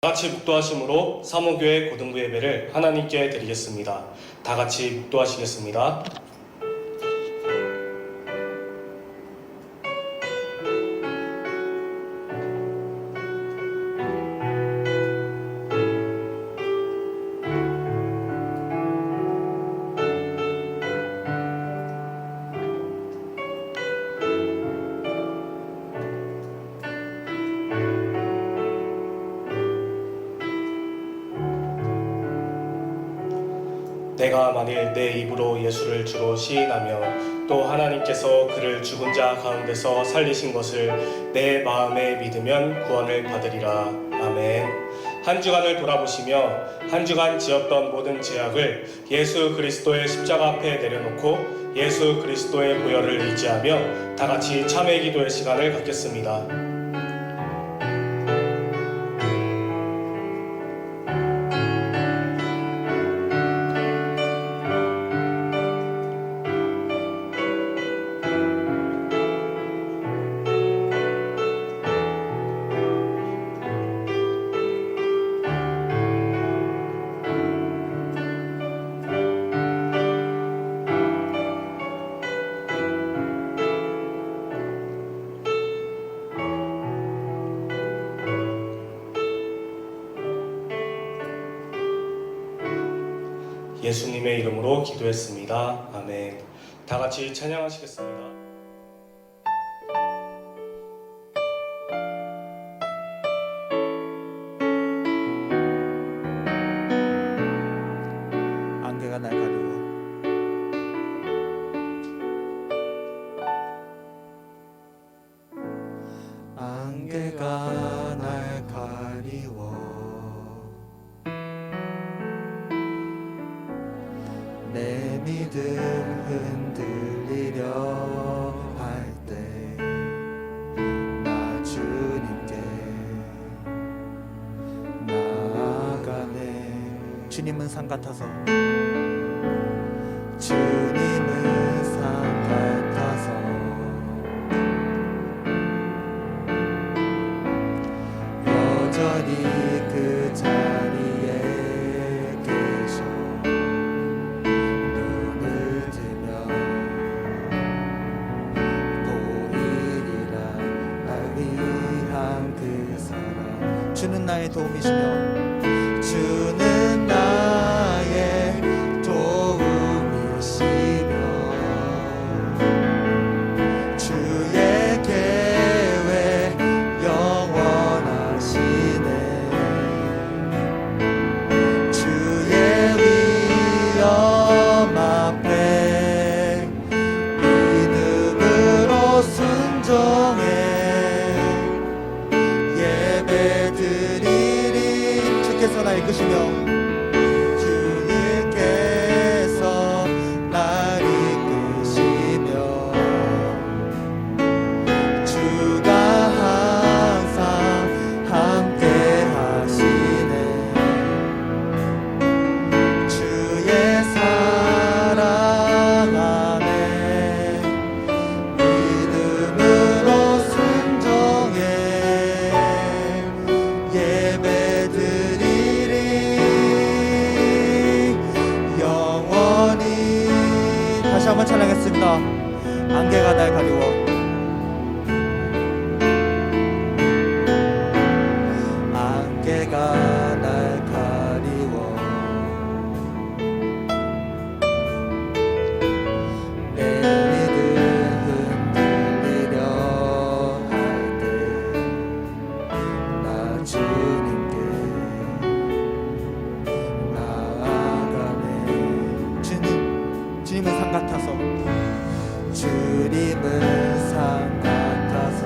다 같이 묵도하심으로 사모교회 고등부 예배를 하나님께 드리겠습니다. 다 같이 묵도하시겠습니다. 내가 만일 내 입으로 예수를 주로 시인하며 또 하나님께서 그를 죽은 자 가운데서 살리신 것을 내 마음에 믿으면 구원을 받으리라. 아멘. 한 주간을 돌아보시며 한 주간 지었던 모든 죄악을 예수 그리스도의 십자가 앞에 내려놓고 예수 그리스도의 보혈을 의지하며 다 같이 참회 기도의 시간을 갖겠습니다. 예수님의 이름으로 기도했습니다. 아멘. 다 같이 찬양하시겠습니다. 안개가 날 가리워 안개가 날 가리워 내 믿음 흔들리려 할 때 나 주님께 나아가네. 주님은 산 같아서 주님은 산 같아서 여전히 그 자리에 계셔 눈을 뜨면 보이리라 날 위한 그 사랑. 주는 나의 도움이시며 주는 나의 도움이시며 주의 계획 영원하시네. 주의 위엄 앞에 믿음으로 순종해 예배드리리. 주께서 날 이끄시며 주님께서 날 이끄시며 주가 항상 함께 하시네. 주의 사랑 안에 믿음으로 순종해 예배드리리 영원히. 다시 한번 찬양했습니다. 안개가 날 가리워 안개가 날 가리워 내 믿음 흔들리려 할 때 나 주님께 나아가네. 주님은 산 같아서 주님은 산 같아서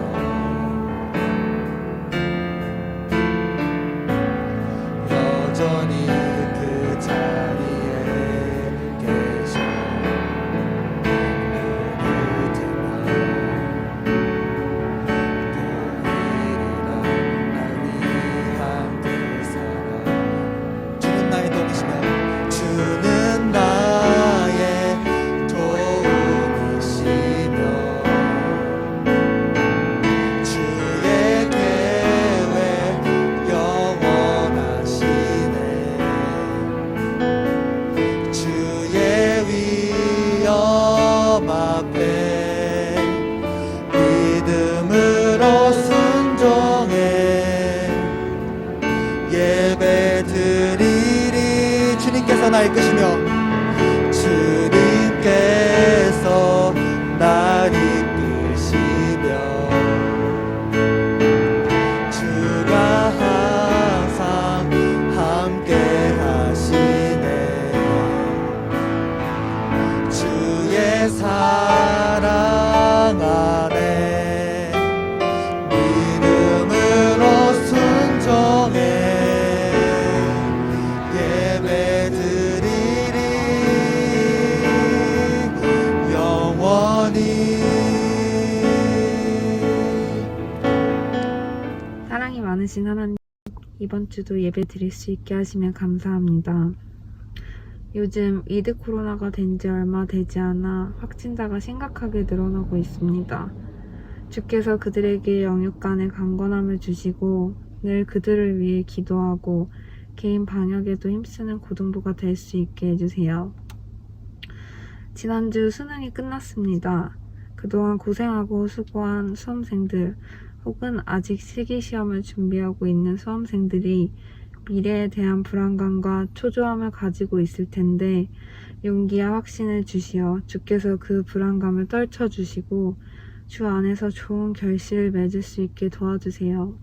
여전히 그 자리에 계셔 눈을 뜨면 보이리라 날 위한 그 사랑. 주는 나의 도움이시며 주는 나의 도움이시며 주의 계획 영원 예배 드리리. 주님께서 날 이끄시며 주님께서 날 이끄시며 주가 항상 함께 하시네. 주의 사랑 안에 믿음으로 순종해 예배 드리리 영원히. 사랑이 많으신 하나님, 이번 주도 예배 드릴 수 있게 하시면 감사합니다. 요즘 위드 코로나가 된 지 얼마 되지 않아 확진자가 심각하게 늘어나고 있습니다. 주께서 그들에게 영육 간의 강건함을 주시고 늘 그들을 위해 기도하고 개인 방역에도 힘쓰는 고등부가 될 수 있게 해주세요. 지난주 수능이 끝났습니다. 그동안 고생하고 수고한 수험생들 혹은 아직 실기시험을 준비하고 있는 수험생들이 미래에 대한 불안감과 초조함을 가지고 있을 텐데 용기와 확신을 주시어 주께서 그 불안감을 떨쳐주시고 주 안에서 좋은 결실을 맺을 수 있게 도와주세요.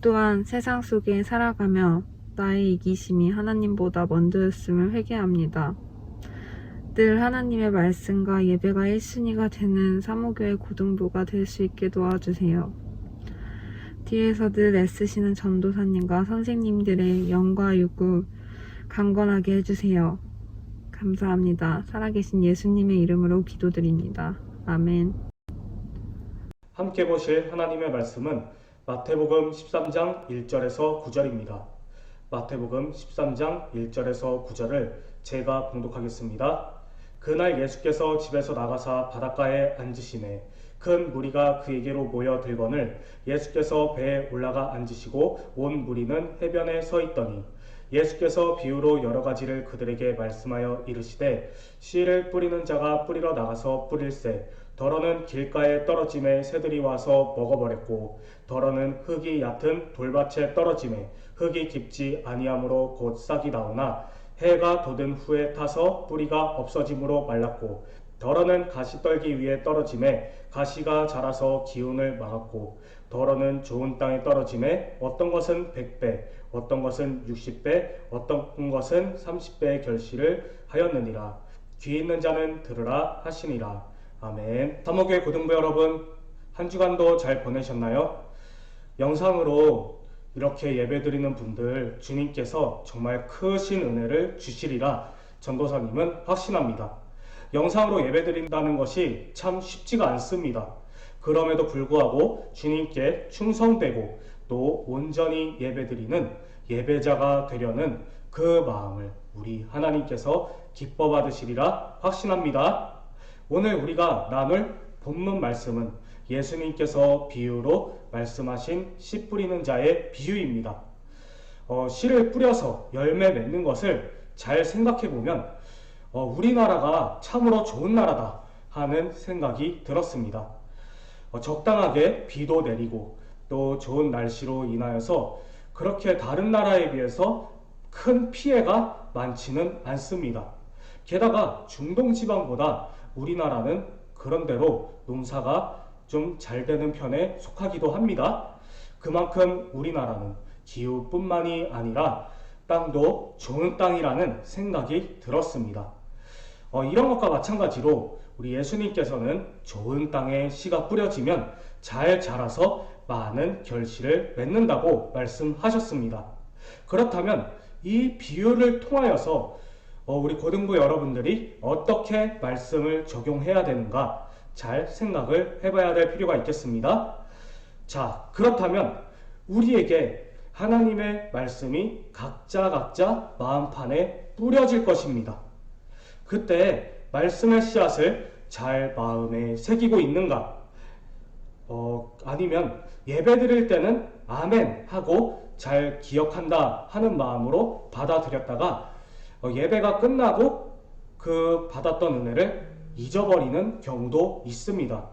또한 세상 속에 살아가며 나의 이기심이 하나님보다 먼저였음을 회개합니다. 늘 하나님의 말씀과 예배가 1순위가 되는 사모교회 고등부가 될 수 있게 도와주세요. 뒤에서 늘 애쓰시는 전도사님과 선생님들의 영과 유구 강건하게 해주세요. 감사합니다. 살아계신 예수님의 이름으로 기도드립니다. 아멘. 함께 보실 하나님의 말씀은 마태복음 13장 1절에서 9절입니다. 마태복음 13장 1절에서 9절을 제가 봉독하겠습니다. 그날 예수께서 집에서 나가사 바닷가에 앉으시매 큰 무리가 그에게로 모여 들거늘 예수께서 배에 올라가 앉으시고 온 무리는 해변에 서 있더니 예수께서 비유로 여러 가지를 그들에게 말씀하여 이르시되 씨를 뿌리는 자가 뿌리러 나가서 뿌릴새 덜어는 길가에 떨어짐에 새들이 와서 먹어버렸고 덜어는 흙이 얕은 돌밭에 떨어짐에 흙이 깊지 아니하므로 곧 싹이 나오나 해가 돋은 후에 타서 뿌리가 없어짐으로 말랐고 덜어는 가시떨기 위에 떨어짐에 가시가 자라서 기운을 막았고 덜어는 좋은 땅에 떨어짐에 어떤 것은 100배 어떤 것은 60배 어떤 것은 30배의 결실을 하였느니라. 귀 있는 자는 들으라 하시니라. 아멘. 사모교회 고등부 여러분, 한 주간도 잘 보내셨나요? 영상으로 이렇게 예배드리는 분들 주님께서 정말 크신 은혜를 주시리라 전도사님은 확신합니다. 영상으로 예배드린다는 것이 참 쉽지가 않습니다. 그럼에도 불구하고 주님께 충성되고 또 온전히 예배드리는 예배자가 되려는 그 마음을 우리 하나님께서 기뻐 받으시리라 확신합니다. 오늘 우리가 나눌 본문 말씀은 예수님께서 비유로 말씀하신 씨 뿌리는 자의 비유입니다. 씨를 뿌려서 열매 맺는 것을 잘 생각해 보면 우리나라가 참으로 좋은 나라다 하는 생각이 들었습니다. 적당하게 비도 내리고 또 좋은 날씨로 인하여서 그렇게 다른 나라에 비해서 큰 피해가 많지는 않습니다. 게다가 중동 지방보다 우리나라는 그런대로 농사가 좀 잘 되는 편에 속하기도 합니다. 그만큼 우리나라는 기후뿐만이 아니라 땅도 좋은 땅이라는 생각이 들었습니다. 이런 것과 마찬가지로 우리 예수님께서는 좋은 땅에 씨가 뿌려지면 잘 자라서 많은 결실을 맺는다고 말씀하셨습니다. 그렇다면 이 비유를 통하여서 우리 고등부 여러분들이 어떻게 말씀을 적용해야 되는가 잘 생각을 해봐야 될 필요가 있겠습니다. 자, 그렇다면 우리에게 하나님의 말씀이 각자 마음판에 뿌려질 것입니다. 그때 말씀의 씨앗을 잘 마음에 새기고 있는가? 아니면 예배 드릴 때는 아멘 하고 잘 기억한다 하는 마음으로 받아들였다가 예배가 끝나고 그 받았던 은혜를 잊어버리는 경우도 있습니다.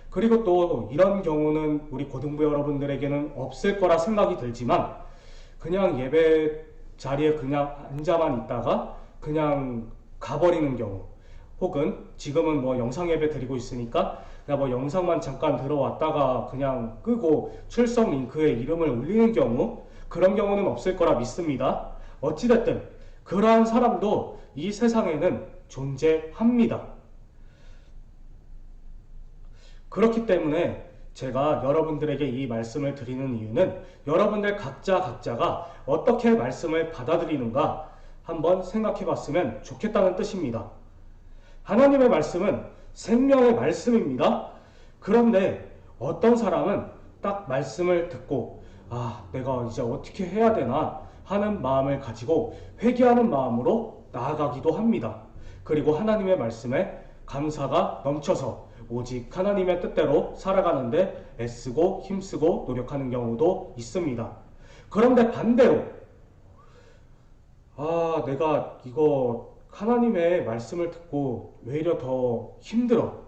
그리고 또 이런 경우는 우리 고등부 여러분들에게는 없을 거라 생각이 들지만 그냥 예배 자리에 그냥 앉아만 있다가 그냥 가버리는 경우, 혹은 지금은 뭐 영상 예배 드리고 있으니까 그냥 뭐 영상만 잠깐 들어왔다가 그냥 끄고 출석 링크에 이름을 올리는 경우, 그런 경우는 없을 거라 믿습니다. 어찌됐든 그러한 사람도 이 세상에는 존재합니다. 그렇기 때문에 제가 여러분들에게 이 말씀을 드리는 이유는 여러분들 각자가 어떻게 말씀을 받아들이는가 한번 생각해 봤으면 좋겠다는 뜻입니다. 하나님의 말씀은 생명의 말씀입니다. 그런데 어떤 사람은 딱 말씀을 듣고 내가 이제 어떻게 해야 되나 하는 마음을 가지고 회개하는 마음으로 나아가기도 합니다. 그리고 하나님의 말씀에 감사가 넘쳐서 오직 하나님의 뜻대로 살아가는데 애쓰고 힘쓰고 노력하는 경우도 있습니다. 그런데 반대로 내가 이거 하나님의 말씀을 듣고 오히려 더 힘들어,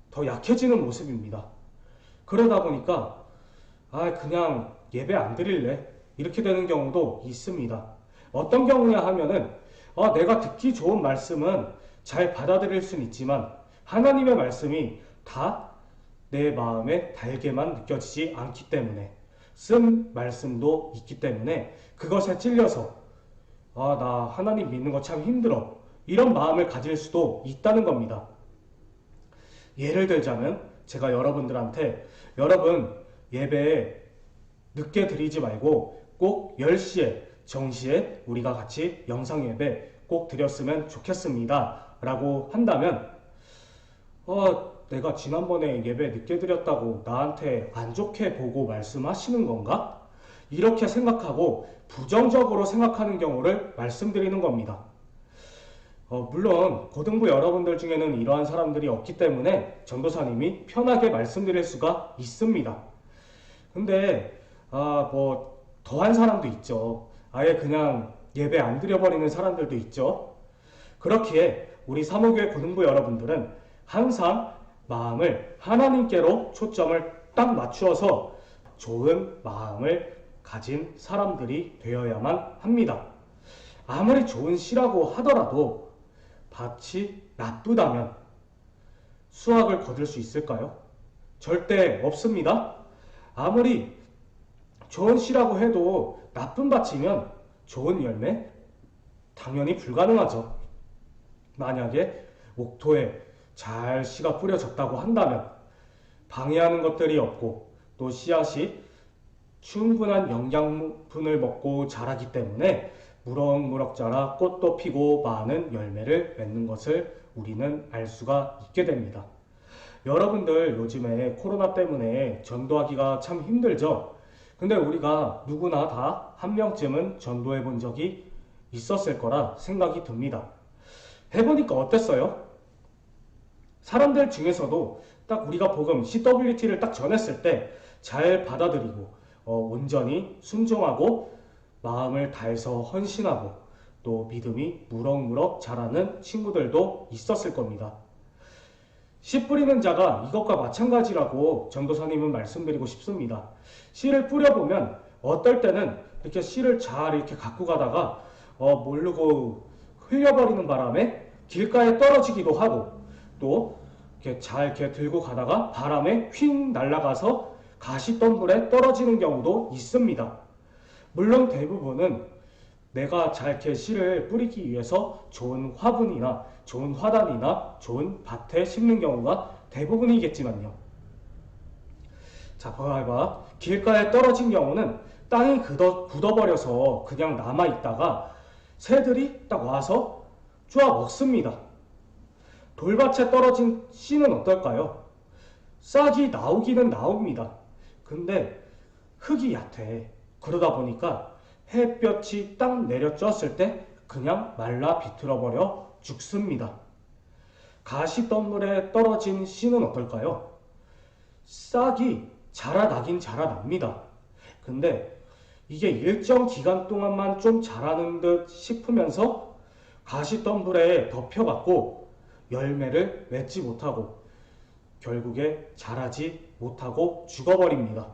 더 약해지는 모습입니다. 그러다 보니까 그냥 예배 안 드릴래, 이렇게 되는 경우도 있습니다. 어떤 경우냐 하면은 내가 듣기 좋은 말씀은 잘 받아들일 수는 있지만 하나님의 말씀이 다 내 마음에 달게만 느껴지지 않기 때문에, 쓴 말씀도 있기 때문에 그것에 찔려서 나 하나님 믿는 거 참 힘들어, 이런 마음을 가질 수도 있다는 겁니다. 예를 들자면 제가 여러분들한테 여러분 예배 늦게 드리지 말고 꼭 10시에 정시에 우리가 같이 영상 예배 꼭 드렸으면 좋겠습니다 라고 한다면 내가 지난번에 예배 늦게 드렸다고 나한테 안 좋게 보고 말씀하시는 건가? 이렇게 생각하고 부정적으로 생각하는 경우를 말씀드리는 겁니다. 물론 고등부 여러분들 중에는 이러한 사람들이 없기 때문에 전도사님이 편하게 말씀드릴 수가 있습니다. 근데 뭐 더한 사람도 있죠. 아예 그냥 예배 안 드려버리는 사람들도 있죠. 그렇기에 우리 사모교회 고등부 여러분들은 항상 마음을 하나님께로 초점을 딱 맞추어서 좋은 마음을 가진 사람들이 되어야만 합니다. 아무리 좋은 시라고 하더라도 밭이 나쁘다면 수확을 거둘 수 있을까요? 절대 없습니다. 아무리 좋은 씨라고 해도 나쁜 밭이면 좋은 열매? 당연히 불가능하죠. 만약에 옥토에 잘 씨가 뿌려졌다고 한다면 방해하는 것들이 없고 또 씨앗이 충분한 영양분을 먹고 자라기 때문에 무럭무럭 자라 꽃도 피고 많은 열매를 맺는 것을 우리는 알 수가 있게 됩니다. 여러분들 요즘에 코로나 때문에 전도하기가 참 힘들죠? 근데 우리가 누구나 다 한 명쯤은 전도해 본 적이 있었을 거라 생각이 듭니다. 해보니까 어땠어요? 사람들 중에서도 딱 우리가 복음 CWT를 딱 전했을 때 잘 받아들이고 온전히 순종하고 마음을 다해서 헌신하고 또 믿음이 무럭무럭 자라는 친구들도 있었을 겁니다. 씨 뿌리는 자가 이것과 마찬가지라고 전도사님은 말씀드리고 싶습니다. 씨를 뿌려보면 어떨 때는 이렇게 씨를 잘 이렇게 갖고 가다가 모르고 흘려버리는 바람에 길가에 떨어지기도 하고, 또 이렇게 잘 이렇게 들고 가다가 바람에 휙 날아가서 가시덤불에 떨어지는 경우도 있습니다. 물론 대부분은 내가 잘 이렇게 씨를 뿌리기 위해서 좋은 화분이나 좋은 화단이나 좋은 밭에 심는 경우가 대부분이겠지만요. 자, 봐봐. 길가에 떨어진 경우는 땅이 굳어버려서 그냥 남아있다가 새들이 딱 와서 쪼아 먹습니다. 돌밭에 떨어진 씨는 어떨까요? 싹이 나오기는 나옵니다. 근데 흙이 얕아. 그러다 보니까 햇볕이 딱 내려쬐었을 때 그냥 말라 비틀어버려 죽습니다. 가시덤불에 떨어진 씨는 어떨까요? 싹이 자라나긴 자라납니다. 근데 이게 일정 기간 동안만 좀 자라는 듯 싶으면서 가시덤불에 덮여갖고 열매를 맺지 못하고 결국에 자라지 못하고 죽어버립니다.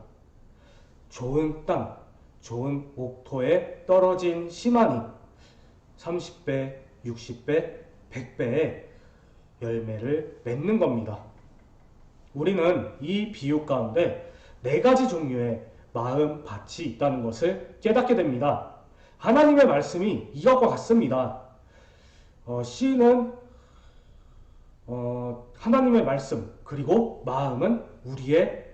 좋은 땅, 좋은 옥토에 떨어진 씨만이 30배, 60배, 100배의 열매를 맺는 겁니다. 우리는 이 비유 가운데 4가지 종류의 마음 밭이 있다는 것을 깨닫게 됩니다. 하나님의 말씀이 이것과 같습니다. 씨는 하나님의 말씀, 그리고 마음은 우리의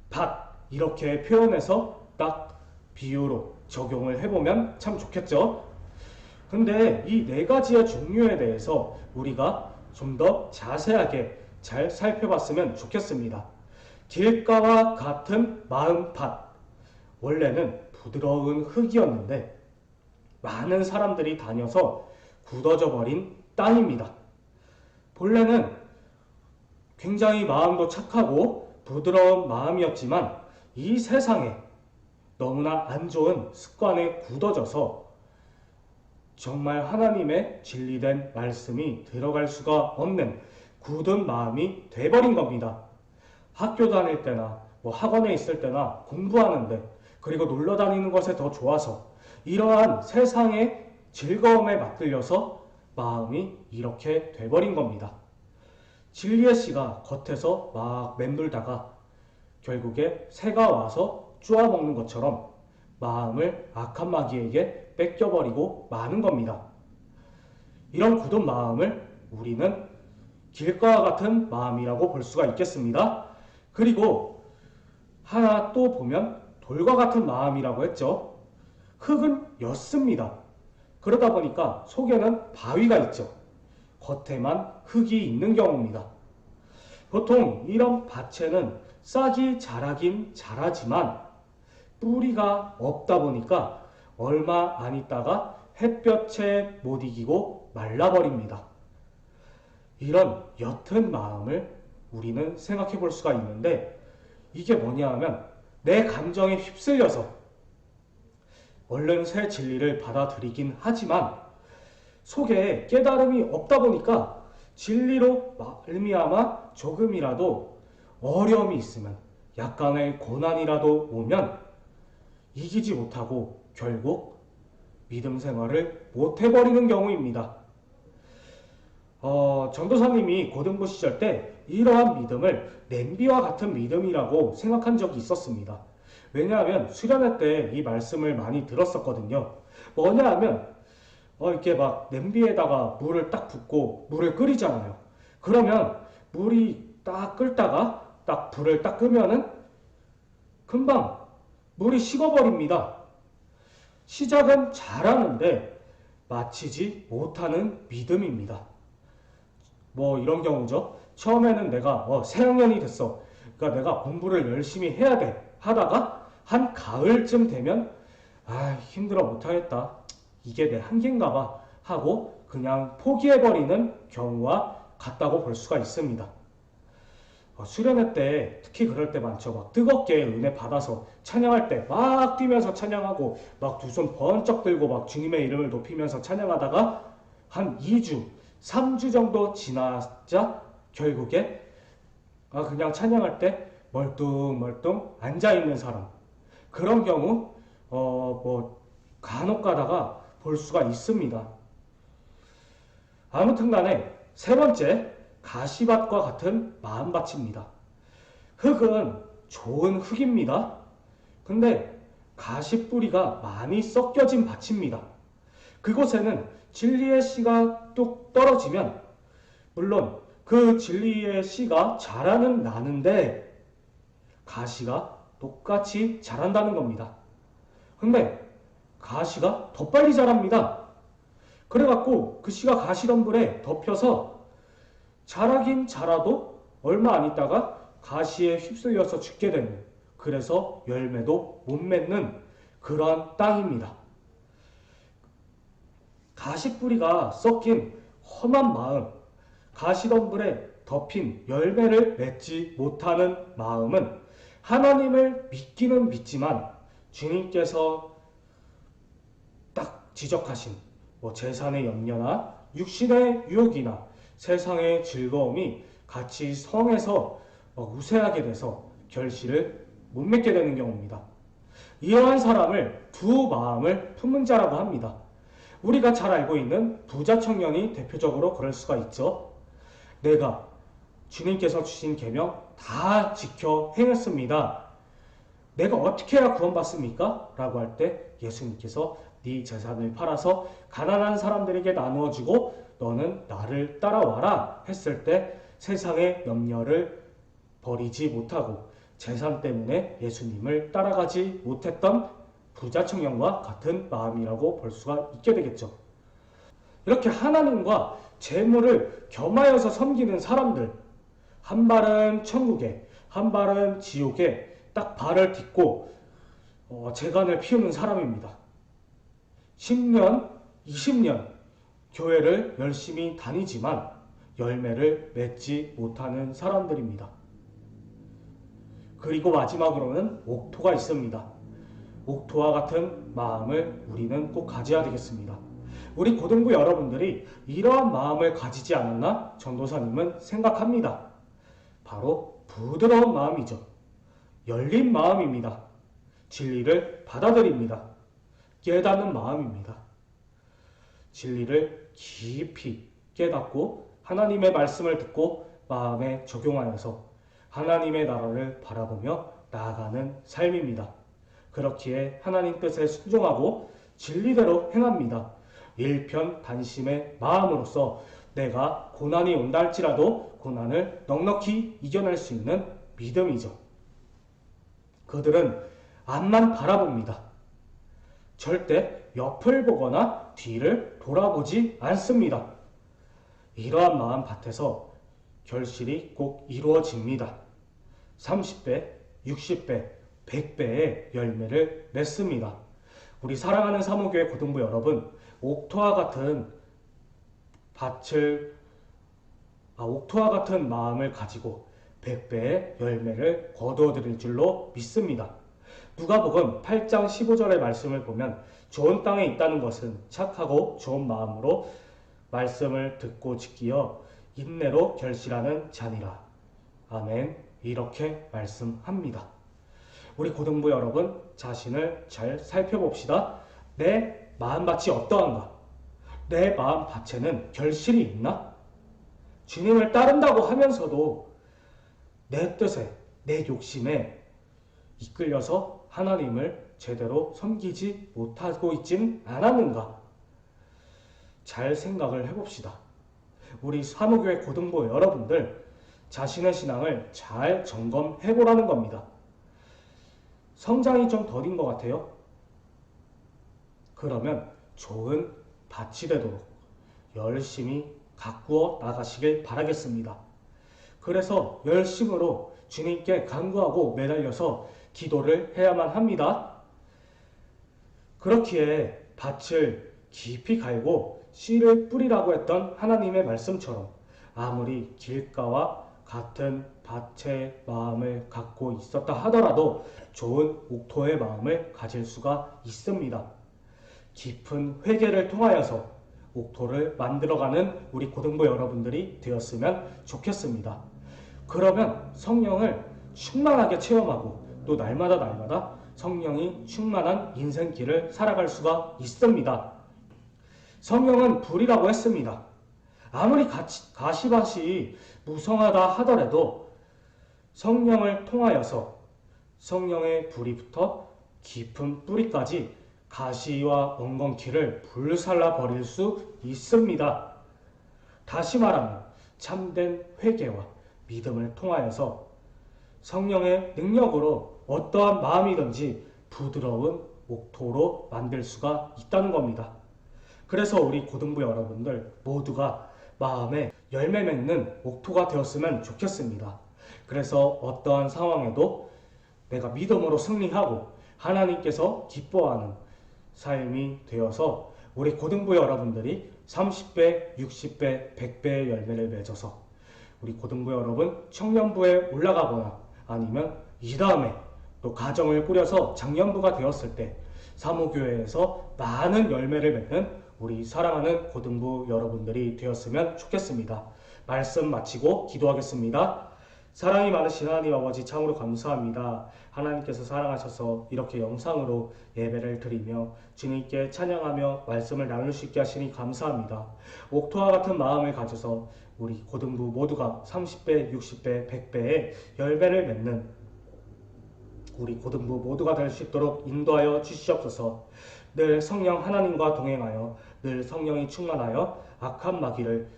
밭, 이렇게 표현해서 딱 비유로 적용을 해보면 참 좋겠죠. 근데 이 4가지의 종류에 대해서 우리가 좀 더 자세하게 잘 살펴봤으면 좋겠습니다. 길가와 같은 마음밭, 원래는 부드러운 흙이었는데 많은 사람들이 다녀서 굳어져 버린 땅입니다. 본래는 굉장히 마음도 착하고 부드러운 마음이었지만 이 세상에 너무나 안 좋은 습관에 굳어져서 정말 하나님의 진리된 말씀이 들어갈 수가 없는 굳은 마음이 돼버린 겁니다. 학교 다닐 때나 학원에 있을 때나 공부하는데, 그리고 놀러 다니는 것에 더 좋아서 이러한 세상의 즐거움에 맞들려서 마음이 이렇게 돼버린 겁니다. 진리의 씨가 겉에서 막 맴돌다가 결국에 새가 와서 쪼아먹는 것처럼 마음을 악한 마귀에게 뺏겨버리고 마는 겁니다. 이런 굳은 마음을 우리는 길가와 같은 마음이라고 볼 수가 있겠습니다. 그리고 하나 또 보면 돌과 같은 마음이라고 했죠. 흙은 옅습니다. 그러다 보니까 속에는 바위가 있죠. 겉에만 흙이 있는 경우입니다. 보통 이런 밭에는 싹이 자라긴 자라지만 뿌리가 없다 보니까 얼마 안 있다가 햇볕에 못 이기고 말라버립니다. 이런 옅은 마음을 우리는 생각해 볼 수가 있는데, 이게 뭐냐 하면 내 감정에 휩쓸려서 얼른 새 진리를 받아들이긴 하지만 속에 깨달음이 없다 보니까 진리로 말미암아 조금이라도 어려움이 있으면, 약간의 고난이라도 오면 이기지 못하고 결국 믿음 생활을 못 해버리는 경우입니다. 전도사님이 고등부 시절 때 이러한 믿음을 냄비와 같은 믿음이라고 생각한 적이 있었습니다. 왜냐하면 수련회 때 이 말씀을 많이 들었었거든요. 뭐냐 하면 이렇게 막 냄비에다가 물을 딱 붓고 물을 끓이잖아요. 그러면 물이 딱 끓다가 딱 불을 딱 끄면은 금방 물이 식어버립니다. 시작은 잘하는데 마치지 못하는 믿음입니다. 이런 경우죠. 처음에는 내가 새학년이 됐어. 그러니까 내가 공부를 열심히 해야 돼 하다가 한 가을쯤 되면 힘들어 못하겠다. 이게 내 한계인가 봐 하고 그냥 포기해버리는 경우와 같다고 볼 수가 있습니다. 수련회 때 특히 그럴 때 많죠. 막 뜨겁게 은혜 받아서 찬양할 때 막 뛰면서 찬양하고 막 두 손 번쩍 들고 막 주님의 이름을 높이면서 찬양하다가 한 2주, 3주 정도 지나자 결국에 그냥 찬양할 때 멀뚱멀뚱 앉아있는 사람, 그런 경우 간혹 가다가 볼 수가 있습니다. 아무튼 간에 세 번째, 가시밭과 같은 마음밭입니다. 흙은 좋은 흙입니다. 근데 가시뿌리가 많이 섞여진 밭입니다. 그곳에는 진리의 씨가 뚝 떨어지면 물론 그 진리의 씨가 자라는 나는데 가시가 똑같이 자란다는 겁니다. 근데 가시가 더 빨리 자랍니다. 그래갖고 그 씨가 가시덤불에 덮여서 자라긴 자라도 얼마 안 있다가 가시에 휩쓸려서 죽게 되는, 그래서 열매도 못 맺는 그러한 땅입니다. 가시뿌리가 섞인 험한 마음, 가시덤불에 덮인 열매를 맺지 못하는 마음은 하나님을 믿기는 믿지만 주님께서 딱 지적하신 재산의 염려나 육신의 유혹이나 세상의 즐거움이 같이 성해서 우세하게 돼서 결실을 못 맺게 되는 경우입니다. 이러한 사람을 두 마음을 품은 자라고 합니다. 우리가 잘 알고 있는 부자 청년이 대표적으로 그럴 수가 있죠. 내가 주님께서 주신 계명 다 지켜 행했습니다. 내가 어떻게 해야 구원받습니까? 라고 할 때 예수님께서 네 재산을 팔아서 가난한 사람들에게 나누어 주고 너는 나를 따라와라 했을 때 세상의 염려를 버리지 못하고 재산 때문에 예수님을 따라가지 못했던 부자 청년과 같은 마음이라고 볼 수가 있게 되겠죠. 이렇게 하나님과 재물을 겸하여서 섬기는 사람들, 한 발은 천국에, 한 발은 지옥에 딱 발을 딛고 재간을 피우는 사람입니다. 10년, 20년 교회를 열심히 다니지만 열매를 맺지 못하는 사람들입니다. 그리고 마지막으로는 옥토가 있습니다. 옥토와 같은 마음을 우리는 꼭 가져야 되겠습니다. 우리 고등부 여러분들이 이러한 마음을 가지지 않았나 전도사님은 생각합니다. 바로 부드러운 마음이죠. 열린 마음입니다. 진리를 받아들입니다. 깨닫는 마음입니다. 진리를 깊이 깨닫고 하나님의 말씀을 듣고 마음에 적용하여서 하나님의 나라를 바라보며 나아가는 삶입니다. 그렇기에 하나님 뜻에 순종하고 진리대로 행합니다. 일편단심의 마음으로써 내가 고난이 온다 할지라도 고난을 넉넉히 이겨낼 수 있는 믿음이죠. 그들은 앞만 바라봅니다. 절대 옆을 보거나 뒤를 돌아보지 않습니다. 이러한 마음 밭에서 결실이 꼭 이루어집니다. 30배, 60배, 100배의 열매를 맺습니다. 우리 사랑하는 사모교회 고등부 여러분, 옥토와 같은 옥토와 같은 마음을 가지고 100배의 열매를 거두어 드릴 줄로 믿습니다. 누가복음 8장 15절의 말씀을 보면 좋은 땅에 있다는 것은 착하고 좋은 마음으로 말씀을 듣고 지키어 인내로 결실하는 자니라. 아멘. 이렇게 말씀합니다. 우리 고등부 여러분 자신을 잘 살펴봅시다. 내 마음밭이 어떠한가? 내 마음밭에는 결실이 있나? 주님을 따른다고 하면서도 내 뜻에, 내 욕심에 이끌려서 하나님을 제대로 섬기지 못하고 있진 않았는가? 잘 생각을 해봅시다. 우리 사모교회 고등부 여러분들 자신의 신앙을 잘 점검해보라는 겁니다. 성장이 좀 더딘 것 같아요? 그러면 좋은 밭이 되도록 열심히 가꾸어 나가시길 바라겠습니다. 그래서 열심으로 주님께 간구하고 매달려서 기도를 해야만 합니다. 그렇기에 밭을 깊이 갈고 씨를 뿌리라고 했던 하나님의 말씀처럼 아무리 길가와 같은 밭의 마음을 갖고 있었다 하더라도 좋은 옥토의 마음을 가질 수가 있습니다. 깊은 회개를 통하여서 옥토를 만들어가는 우리 고등부 여러분들이 되었으면 좋겠습니다. 그러면 성령을 충만하게 체험하고 또 날마다 성령이 충만한 인생길을 살아갈 수가 있습니다. 성령은 불이라고 했습니다. 아무리 가시밭이 무성하다 하더라도 성령을 통하여서 성령의 불이 붙어 깊은 뿌리까지 가시와 엉겅퀴를 불살라 버릴 수 있습니다. 다시 말하면 참된 회개와 믿음을 통하여서 성령의 능력으로 어떠한 마음이든지 부드러운 옥토로 만들 수가 있다는 겁니다. 그래서 우리 고등부 여러분들 모두가 마음에 열매 맺는 옥토가 되었으면 좋겠습니다. 그래서 어떠한 상황에도 내가 믿음으로 승리하고 하나님께서 기뻐하는 삶이 되어서 우리 고등부 여러분들이 30배, 60배, 100배의 열매를 맺어서 우리 고등부 여러분 청년부에 올라가거나 아니면 이 다음에 또 가정을 꾸려서 장년부가 되었을 때 사모교회에서 많은 열매를 맺는 우리 사랑하는 고등부 여러분들이 되었으면 좋겠습니다. 말씀 마치고 기도하겠습니다. 사랑이 많으신 하나님 아버지 참으로 감사합니다. 하나님께서 사랑하셔서 이렇게 영상으로 예배를 드리며 주님께 찬양하며 말씀을 나눌 수 있게 하시니 감사합니다. 옥토와 같은 마음을 가져서 우리 고등부 모두가 30배, 60배, 100배의 열배를 맺는 우리 고등부 모두가 될 수 있도록 인도하여 주시옵소서. 늘 성령 하나님과 동행하여 늘 성령이 충만하여 악한 마귀를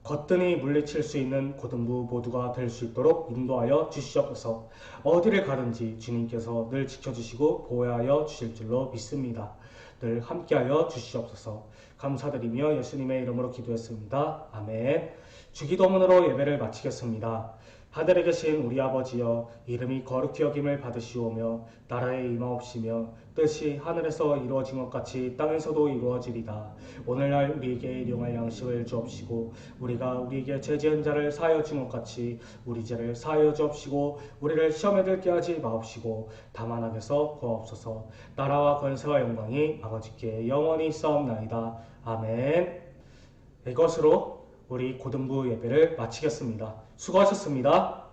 거뜬히 물리칠 수 있는 고등부 모두가 될 수 있도록 인도하여 주시옵소서. 어디를 가든지 주님께서 늘 지켜주시고 보호하여 주실 줄로 믿습니다. 늘 함께하여 주시옵소서. 감사드리며 예수님의 이름으로 기도했습니다. 아멘. 주기도문으로 예배를 마치겠습니다. 하늘에 계신 우리 아버지여, 이름이 거룩히 여김을 받으시오며 나라의 임하옵시며 뜻이 하늘에서 이루어진 것 같이 땅에서도 이루어지리다. 오늘날 우리에게 일용할 양식을 주옵시고 우리가 우리에게 죄지은 자를 사하여 준 것 같이 우리 죄를 사하여 주옵시고 우리를 시험에 들게 하지 마옵시고 다만 악에서 구하옵소서. 나라와 권세와 영광이 아버지께 영원히 있사옵나이다. 아멘. 이것으로 우리 고등부 예배를 마치겠습니다. 수고하셨습니다.